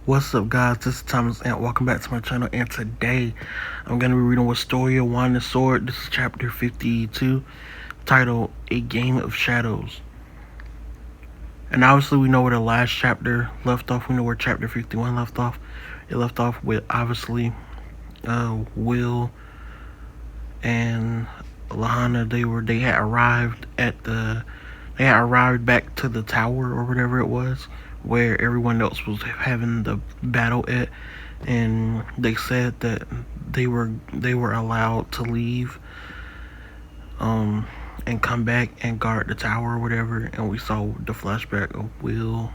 What's up, guys? This is Thomas, and welcome back to my channel. And today, I'm going to be reading Wistoria, Wand and Sword. This is chapter 52, titled A Game of Shadows. And obviously, we know where the last chapter left off. We know where chapter 51 left off. It left off with, obviously, Will and Lahana. They had arrived back to the tower or whatever it was, where everyone else was having the battle at, and they said that they were allowed to leave and come back and guard the tower or whatever. And we saw the flashback of Will,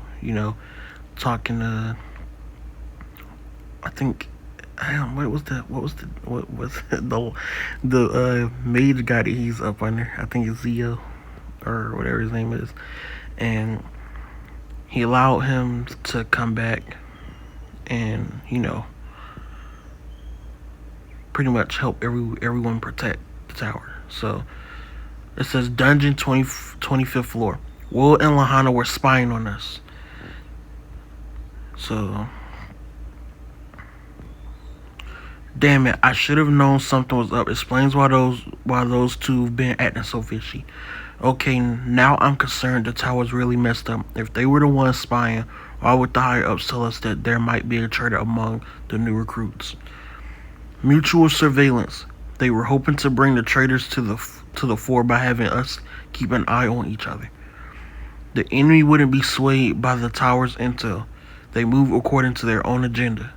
talking to, I think, what was the mage guy that he's up under? I think it's Zio or whatever his name is, and he allowed him to come back and pretty much help everyone protect the tower. So it says dungeon 25th floor. Will and Lahana were spying on us. So damn it, I should have known something was up. Explains why those two have been acting so fishy. Okay, now I'm concerned the tower's really messed up. If they were the ones spying, why would the higher ups tell us that there might be a traitor among the new recruits? Mutual surveillance. They were hoping to bring the traitors to the fore by having us keep an eye on each other. The enemy wouldn't be swayed by the tower's intel. They move according to their own agenda,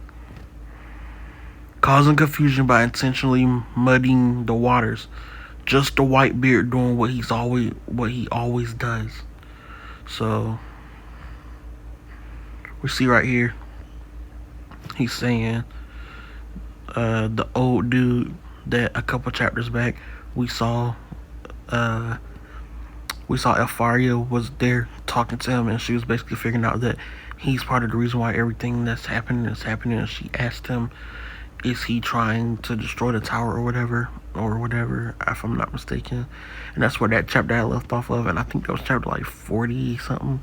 causing confusion by intentionally muddying the waters. Just the white beard doing what he always does. So we see right here, he's saying the old dude that a couple chapters back we saw Elfaria was there talking to him, and she was basically figuring out that he's part of the reason why everything that's happening is happening. And she asked him, is he trying to destroy the tower or whatever, if I'm not mistaken. And that's where that chapter I left off of, and I think that was chapter like 40 something,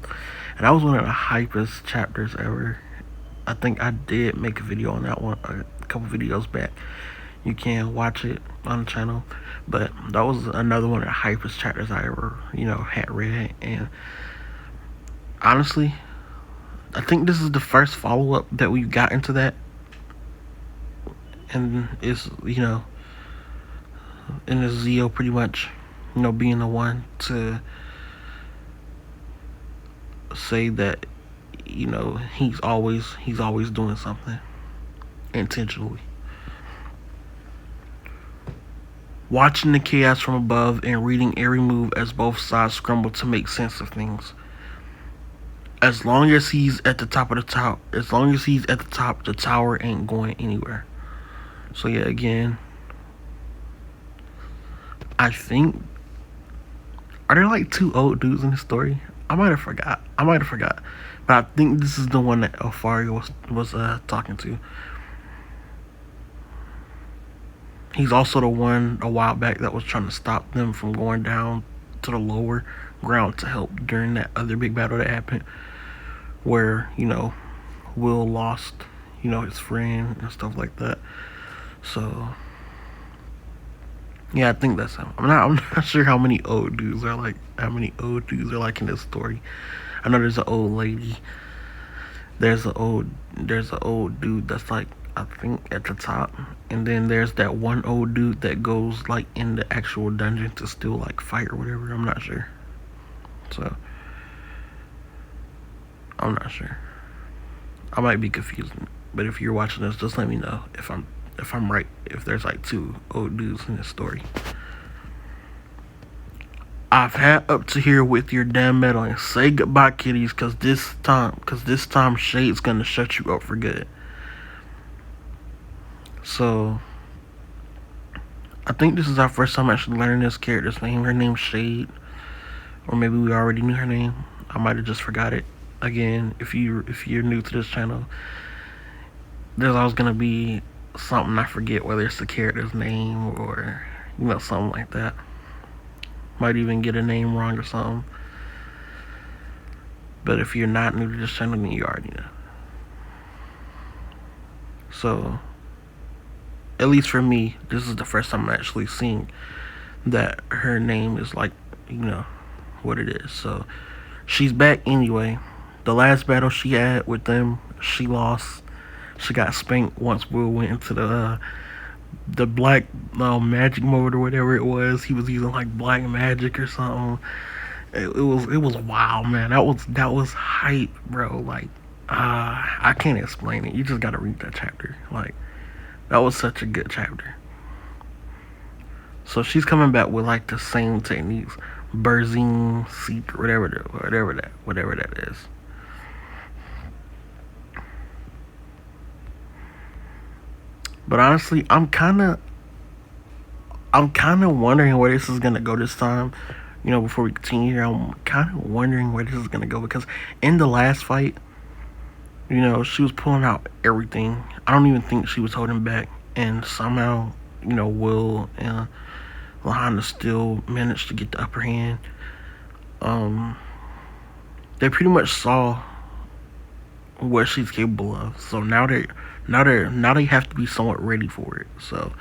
and that was one of the hypest chapters ever. I think I did make a video on that one a couple videos back. You can watch it on the channel, but that was another one of the hypest chapters I ever had read. And honestly, I think this is the first follow-up that we've got into that. And it's and it's Zio pretty much being the one to say that he's always doing something intentionally. Watching the chaos from above and reading every move as both sides scramble to make sense of things. As long as he's at the top, the tower ain't going anywhere. So yeah, again, I think, are there like two old dudes in the story? I might have forgot. But I think this is the one that Elfaria was talking to. He's also the one a while back that was trying to stop them from going down to the lower ground to help during that other big battle that happened, where Will lost his friend and stuff like that. So yeah, I think that's him. I'm not sure how many old dudes are like in this story. I know there's an old lady. There's an old dude that's like, I think, at the top, and then there's that one old dude that goes like in the actual dungeon to still like fight or whatever. I'm not sure. So I'm not sure. I might be confused, but if you're watching this, just let me know if I'm right, if there's like two old dudes in this story. I've had up to here with your damn meddling. Say goodbye, kiddies, cause this time Shade's gonna shut you up for good. So I think this is our first time actually learning this character's name. Her name's Shade, or maybe we already knew her name. I might have just forgot it. Again, if you're new to this channel, there's always gonna be something I forget, whether it's the character's name or something like that. Might even get a name wrong or something. But if you're not new to this channel, then you already know. So, at least for me, this is the first time I'm actually seeing that her name is like, you know, what it is. So, she's back anyway. The last battle she had with them, she lost. She got spanked once Will went into the black magic mode or whatever it was. He was using like black magic or something. It was wild, man. That was hype, bro. Like, I can't explain it. You just gotta read that chapter. Like, that was such a good chapter. So she's coming back with like the same techniques, Berzine, Seek, whatever that is. But honestly, I'm kind of wondering where this is gonna go this time. Before we continue here, I'm kind of wondering where this is gonna go because in the last fight, she was pulling out everything. I don't even think she was holding back, and somehow, Will and Lahanna still managed to get the upper hand. Um, they pretty much saw what she's capable of. So now they have to be somewhat ready for it. So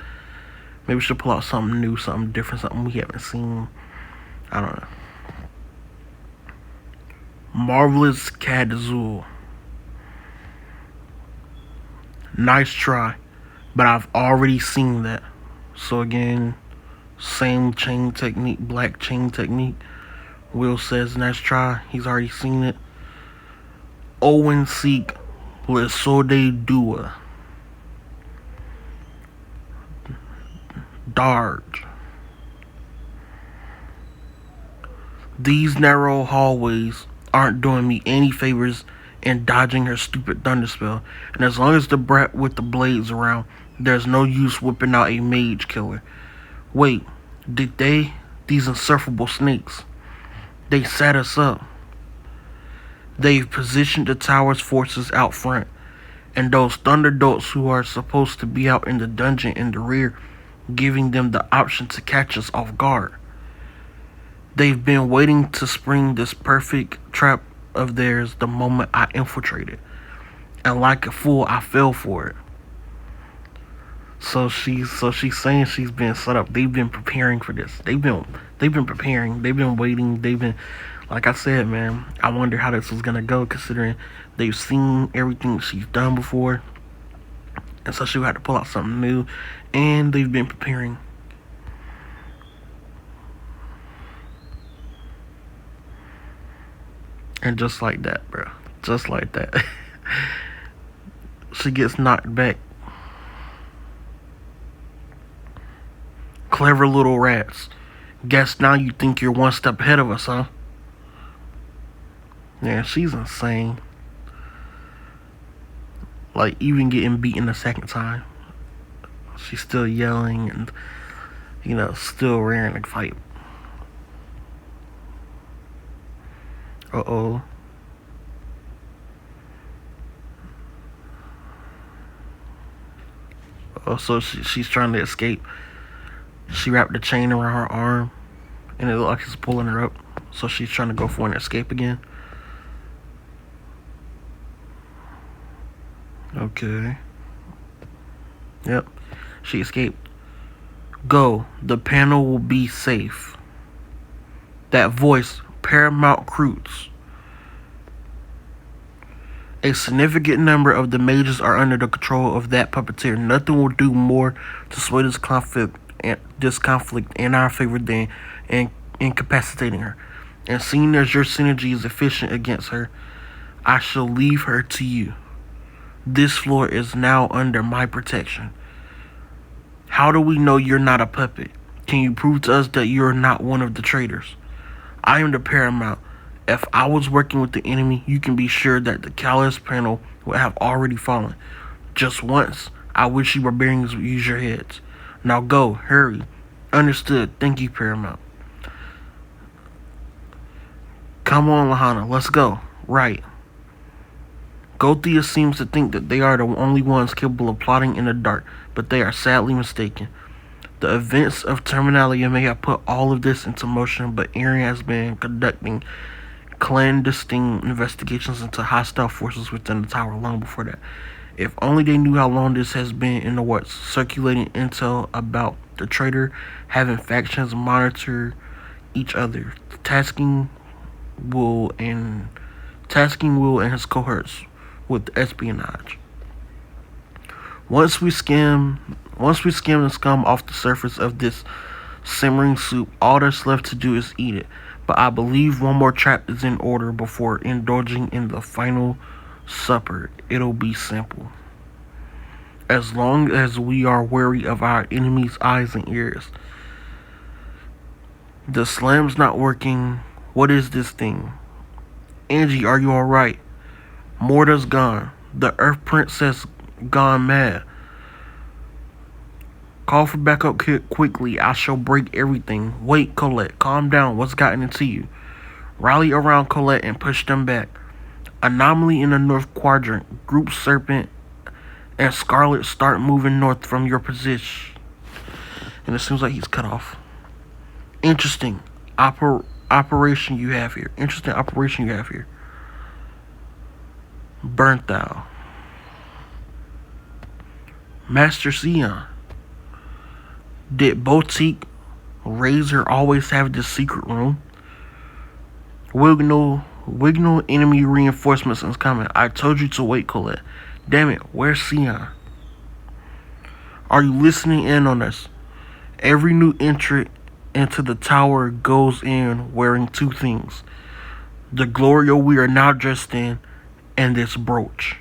maybe we should pull out something new, something different, something we haven't seen. I don't know. Marvelous Cadzul. Nice try, but I've already seen that. So again, same chain technique, black chain technique. Will says nice try. He's already seen it. Owen Seek Le Sode Dua. Darge. These narrow hallways aren't doing me any favors in dodging her stupid thunderspell, and as long as the brat with the blades around, there's no use whipping out a mage killer. Wait, did they? These insufferable snakes. They set us up. They've positioned the tower's forces out front, and those thunderdolts who are supposed to be out in the dungeon in the rear, giving them the option to catch us off guard. They've been waiting to spring this perfect trap of theirs the moment I infiltrated, and like a fool, I fell for it. So she's saying she's been set up. They've been preparing for this. They've been preparing. They've been waiting. They've been, like I said, man. I wonder how this is gonna go, considering they've seen everything she's done before, and so she had to pull out something new, and they've been preparing. And just like that, bro. Just like that. She gets knocked back. Clever little rats. Guess now you think you're one step ahead of us, huh? Yeah, she's insane. Like, even getting beaten the second time, she's still yelling and, still raring to fight. Uh-oh. Oh, so she's trying to escape. She wrapped the chain around her arm, and it looked like it's pulling her up. So she's trying to go for an escape again. Okay. Yep. She escaped. Go. The panel will be safe. That voice, Paramount Croots. A significant number of the mages are under the control of that puppeteer. Nothing will do more to sway this conflict in our favor than incapacitating her. And seeing as your synergy is efficient against her, I shall leave her to you. This floor is now under my protection. How do we know you're not a puppet? Can you prove to us that you're not one of the traitors? I am the Paramount. If I was working with the enemy, you can be sure that the callous panel would have already fallen. Just once, I wish you barbarians would use your heads. Now go, hurry. Understood. Thank you, Paramount. Come on, Lahanna, let's go. Right. Gothia seems to think that they are the only ones capable of plotting in the dark, but they are sadly mistaken. The events of Terminalia may have put all of this into motion, but Aaron has been conducting clandestine investigations into hostile forces within the tower long before that. If only they knew how long this has been in the works, circulating intel about the traitor, having factions monitor each other, Will and tasking Will and his cohorts with espionage. Once we skim the scum off the surface of this simmering soup, all that's left to do is eat it. But I believe one more trap is in order before indulging in the final supper. It'll be simple. As long as we are wary of our enemy's eyes and ears. The slam's not working. What is this thing? Angie, are you alright? Morta's gone. The Earth Princess gone mad. Call for backup quickly. I shall break everything. Wait, Colette. Calm down. What's gotten into you? Rally around Colette and push them back. Anomaly in the North Quadrant. Group Serpent and Scarlet start moving north from your position. And it seems like he's cut off. Interesting operation you have here. Burnt out. Master Sion. Did Boutique Razor always have this secret room? Wignall enemy reinforcements is coming. I told you to wait, Colette. Damn it, where's Sion? Are you listening in on us? Every new entrant into the tower goes in wearing two things. The Gloria we are now dressed in and this brooch.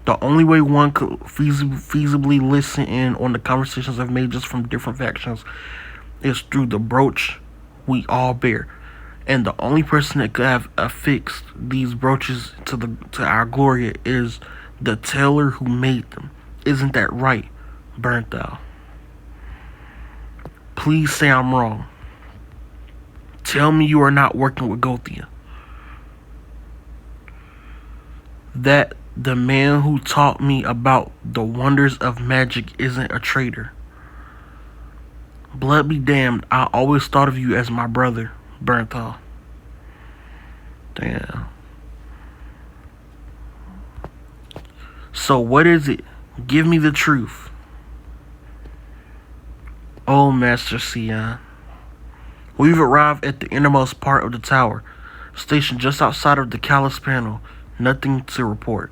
The only way one could feasibly listen in on the conversations of mages from different factions is through the brooch we all bear. And the only person that could have affixed these brooches to our Gloria is the tailor who made them. Isn't that right, Burnt Out? Please say I'm wrong. Tell me you are not working with Gothia. That the man who taught me about the wonders of magic isn't a traitor. Blood be damned, I always thought of you as my brother, Bernthal. Damn. So what is it? Give me the truth. Oh, Master Sion. We've arrived at the innermost part of the tower, stationed just outside of the Callus panel. Nothing to report.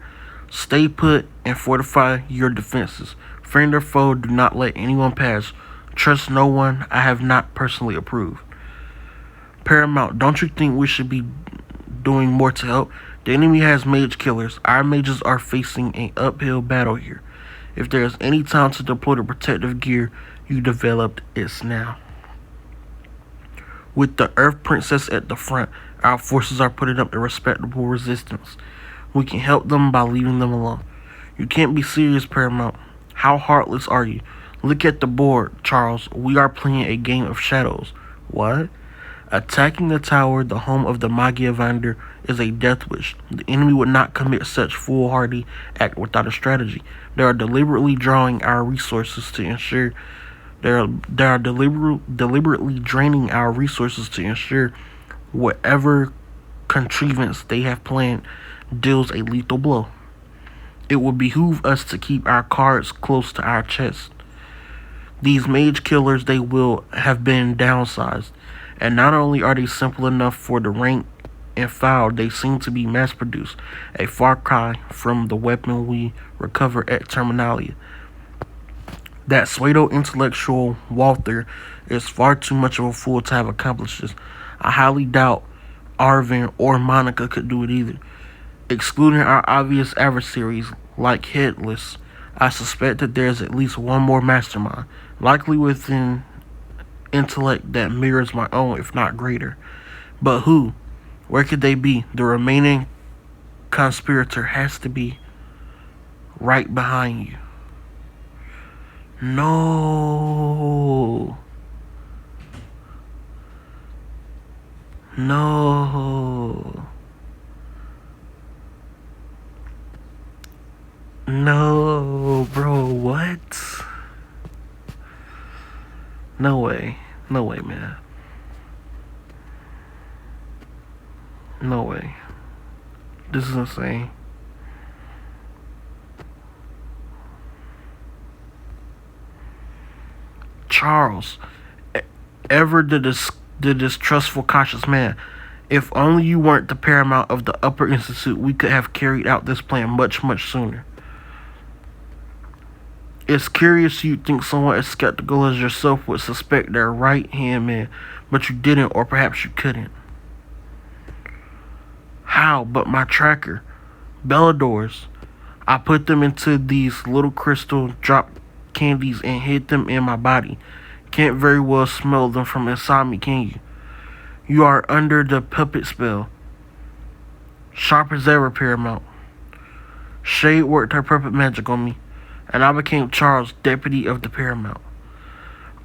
Stay put and fortify your defenses. Friend or foe, do not let anyone pass. Trust no one I have not personally approved. Paramount, don't you think we should be doing more to help? The enemy has mage killers. Our mages are facing an uphill battle here. If there is any time to deploy the protective gear you developed, it's now. With the Earth Princess at the front, our forces are putting up a respectable resistance. We can help them by leaving them alone. You can't be serious, Paramount. How heartless are you? Look at the board, Charles. We are playing a game of shadows. What? Attacking the tower, the home of the Magiavander, is a death wish. The enemy would not commit such foolhardy act without a strategy. They are deliberately drawing our resources to ensure they are deliberately draining our resources to ensure whatever contrivance they have planned deals a lethal blow. It would behoove us to keep our cards close to our chest. These mage killers, they will have been downsized, and not only are they simple enough for the rank and file, they seem to be mass-produced, a far cry from the weapon we recover at Terminalia. That pseudo-intellectual Walther is far too much of a fool to have accomplished this. I highly doubt Arvin or Monica could do it either. Excluding our obvious adversaries like Headless, I suspect that there is at least one more mastermind, likely within intellect that mirrors my own, if not greater. But who? Where could they be? The remaining conspirator has to be right behind you. No. No. No, bro, what? No way. No way, man. No way. This is insane. Charles, ever the distrustful, cautious man. If only you weren't the Paramount of the Upper Institute, we could have carried out this plan much, much sooner. It's curious you'd think someone as skeptical as yourself would suspect their right-hand man, but you didn't, or perhaps you couldn't. How? But my tracker. Belladors. I put them into these little crystal drop candies and hid them in my body. Can't very well smell them from inside me, can you? You are under the puppet spell. Sharp as ever, Paramount. Shade worked her puppet magic on me, and I became Charles, deputy of the Paramount.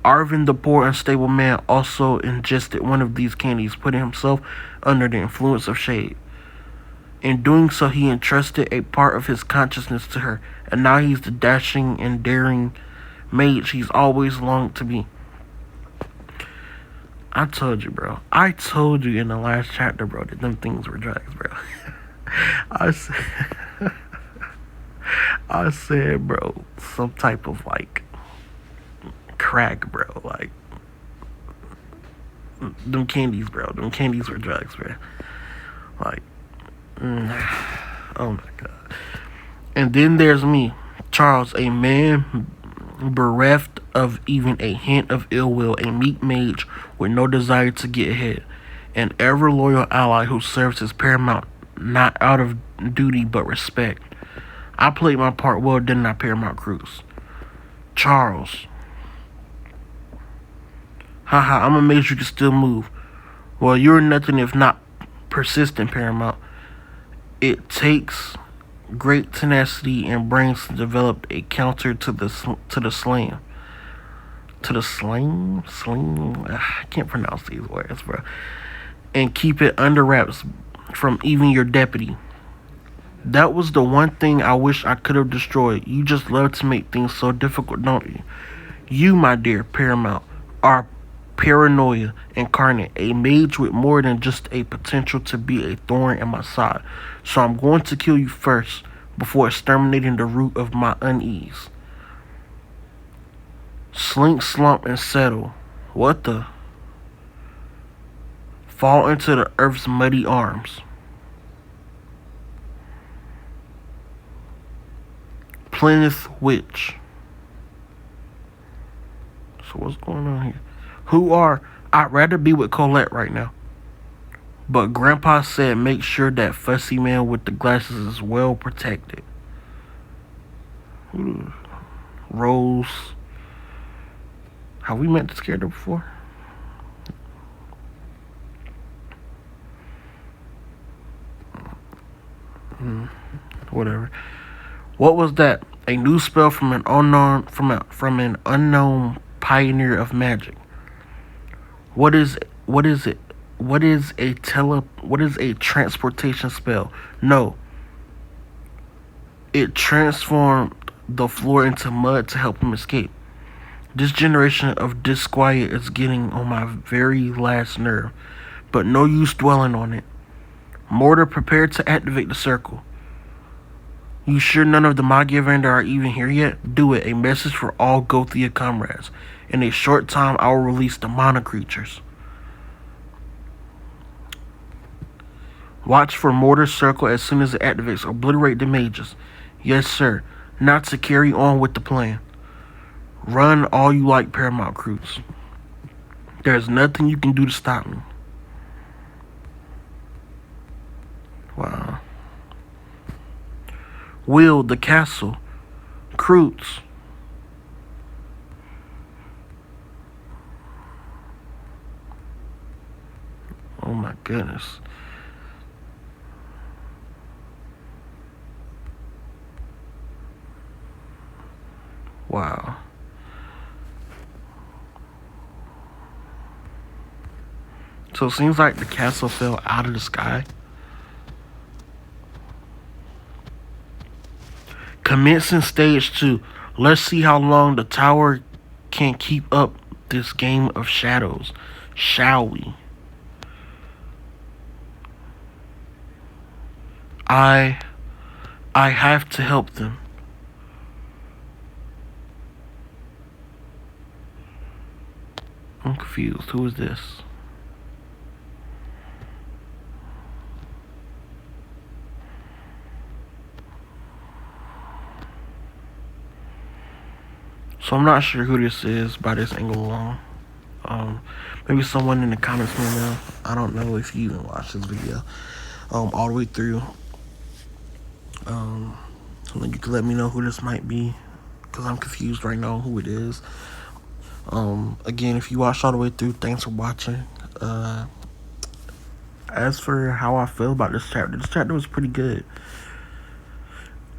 Arvin, the poor, unstable man, also ingested one of these candies, putting himself under the influence of Shade. In doing so, he entrusted a part of his consciousness to her, and now he's the dashing and daring mage he's always longed to be. I told you, bro. I told you in the last chapter, bro, that them things were drugs, bro. I said, bro, some type of, like, crack, bro. Like, them candies, bro. Them candies were drugs, bro. Like, oh my god. And then there's me, Charles, a man bereft of even a hint of ill will, a meek mage with no desire to get ahead, an ever loyal ally who serves his Paramount not out of duty but respect. I played my part well, didn't I, Paramount Cruz? Charles. Haha, I'm amazed you can still move. Well, you're nothing if not persistent, Paramount. It takes great tenacity and brains to develop a counter to the slam. To the slang? I can't pronounce these words, bro. And keep it under wraps from even your deputy. That was the one thing I wish I could have destroyed. You just love to make things so difficult, don't you? You, my dear Paramount, are paranoia incarnate, a mage with more than just a potential to be a thorn in my side. So I'm going to kill you first, before exterminating the root of my unease. Slink, slump, and settle. What the? Fall into the earth's muddy arms. Plymouth Witch. So what's going on here? I'd rather be with Colette right now. But Grandpa said make sure that fussy man with the glasses is well protected. Rose. Have we met this character before? Whatever. What was that? A new spell from an unknown pioneer of magic. What is it? What is a transportation spell? No. It transformed the floor into mud to help him escape. This generation of disquiet is getting on my very last nerve, but no use dwelling on it. Mortar, prepare to activate the circle. You sure none of the Magiavander are even here yet? Do it. A message for all Gothia comrades. In a short time, I will release the mana creatures. Watch for Mortar Circle as soon as it activates. Obliterate the mages. Yes, sir. Now to carry on with the plan. Run all you like, Paramount Cruz. There's nothing you can do to stop me. Wow. Will, the castle. Cruz. Oh my goodness. Wow. So it seems like the castle fell out of the sky. Commencing stage 2. Let's see how long the tower can keep up this game of shadows. Shall we? I have to help them. I'm confused. Who is this? So I'm not sure who this is by this angle alone. Um, Maybe someone in the comments right now. I don't know if you even watched this video all the way through. So you can let me know who this might be, because I'm confused right now who it is. Again, if you watched all the way through, thanks for watching. As for how I feel about this chapter was pretty good.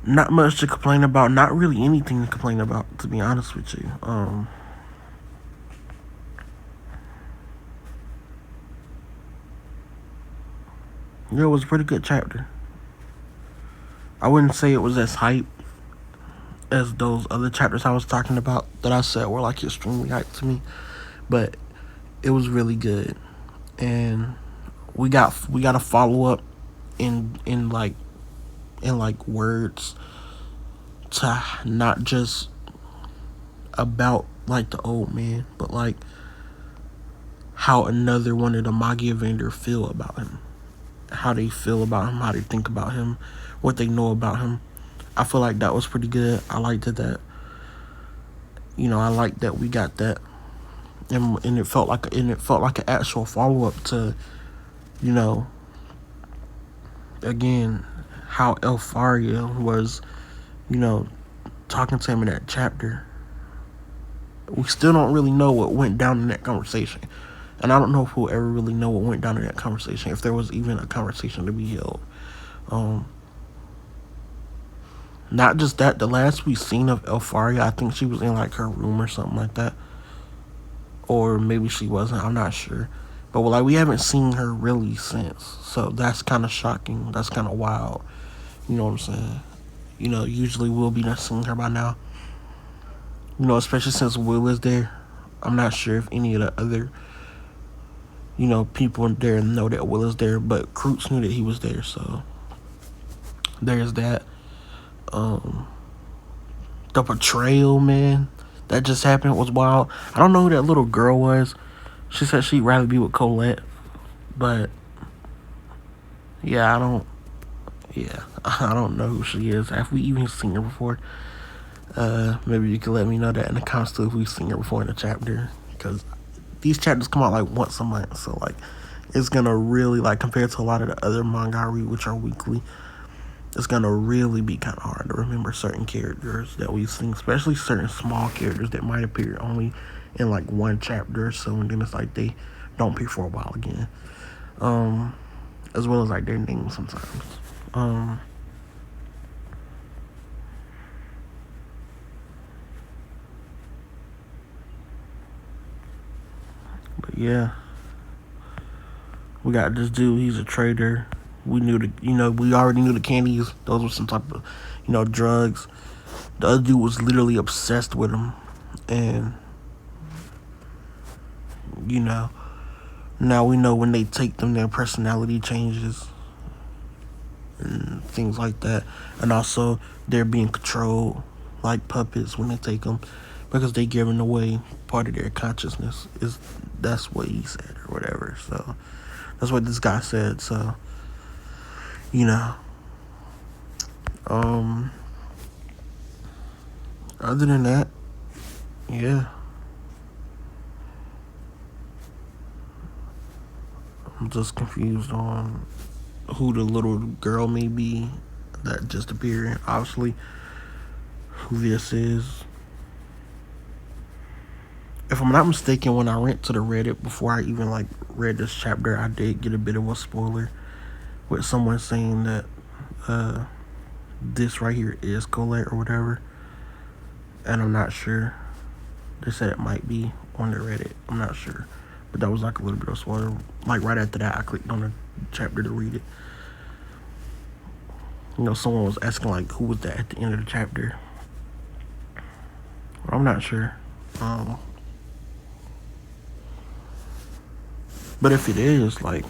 Not much to complain about. Not really anything to complain about, to be honest with you. Yeah, it was a pretty good chapter. I wouldn't say it was as hype as those other chapters I was talking about that I said were like extremely hype to me, but it was really good. And we got a follow up in like words to not just about like the old man, but like how another one of the Magi Avenger feel about him, how they feel about him, how they think about him, what they know about him. I feel like that was pretty good. I liked that. I liked that we got that, and it felt like an actual follow up to, again, how Elfaria was, talking to him in that chapter. We still don't really know what went down in that conversation. And I don't know if we'll ever really know what went down in that conversation, if there was even a conversation to be held. Not just that, the last we seen of Elfaria, I think she was in like her room or something like that. Or maybe she wasn't, I'm not sure. But like we haven't seen her really since. So that's kind of shocking. That's kind of wild. You know what I'm saying? Usually we'll be not seeing her by now. Especially since Will is there. I'm not sure if any of the other, people there know that Will is there, but Croots knew that he was there, so there's that. The betrayal, man, that just happened was wild. I don't know who that little girl was. She said she'd rather be with Colette, but yeah, I don't know who she is. Have we even seen her before? Maybe you can let me know that in the comments too if we've seen her before in the chapter, because these chapters come out like once a month, so like it's gonna really, like, compared to a lot of the other manga I read, which are weekly, it's gonna really be kind of hard to remember certain characters that we've seen, especially certain small characters that might appear only in like one chapter or so, and then it's like they don't appear for a while again, as well as like their names sometimes. But yeah, we got this dude. He's a traitor. We already knew the candies. Those were some type of, drugs. The other dude was literally obsessed with him, and now we know when they take them, their personality changes and things like that, and also they're being controlled like puppets when they take them, because they giving away part of their consciousness. That's what he said or whatever. So that's what this guy said. So other than that, yeah, I'm just confused on who the little girl may be that just appeared. Obviously, who this is. If I'm not mistaken, when I went to the Reddit before I even like read this chapter, I did get a bit of a spoiler with someone saying that this right here is Colette or whatever, and I'm not sure. They said it might be on the Reddit. I'm not sure, but that was like a little bit of spoiler. Like right after that, I clicked on the chapter to read it. Someone was asking like, who was that at the end of the chapter? I'm not sure. But if it is, like,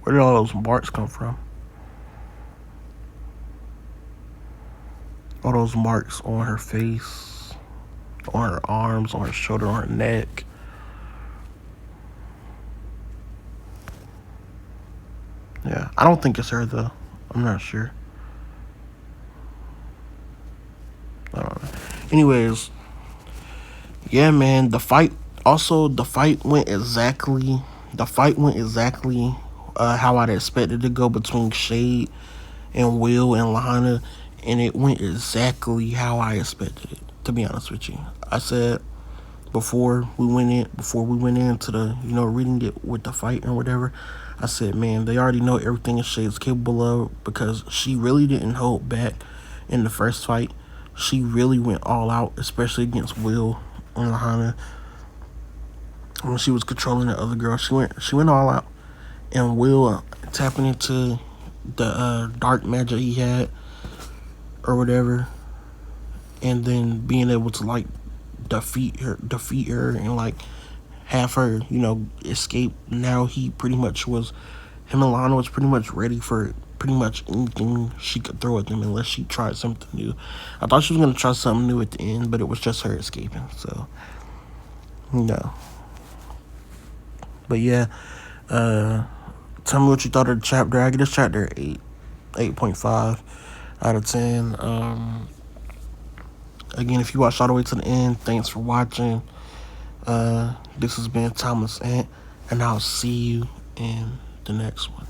where did all those marks come from? All those marks on her face, on her arms, on her shoulder, on her neck. Yeah, I don't think it's her though. I'm not sure. I don't know. Anyways, yeah, man. The fight. Also, the fight went exactly. The fight went exactly how I'd expected to go between Shade and Will and Lana, and it went exactly how I expected it. To be honest with you, I said before we went into the reading it with the fight or whatever, I said, man, they already know everything Shade's capable of because she really didn't hold back in the first fight. She really went all out, especially against Will and Lahana. When she was controlling the other girl, she went all out. And Will tapping into the dark magic he had or whatever, and then being able to like defeat her, and like have her, escape. Now he pretty much was, him and Lana was pretty much ready for pretty much anything she could throw at them unless she tried something new. I thought she was gonna try something new at the end, but it was just her escaping. So, no. But yeah, tell me what you thought of the chapter. I give this chapter 8.5 out of 10. Again, if you watched all the way to the end, thanks for watching. This has been Thomas Ant, and I'll see you in the next one.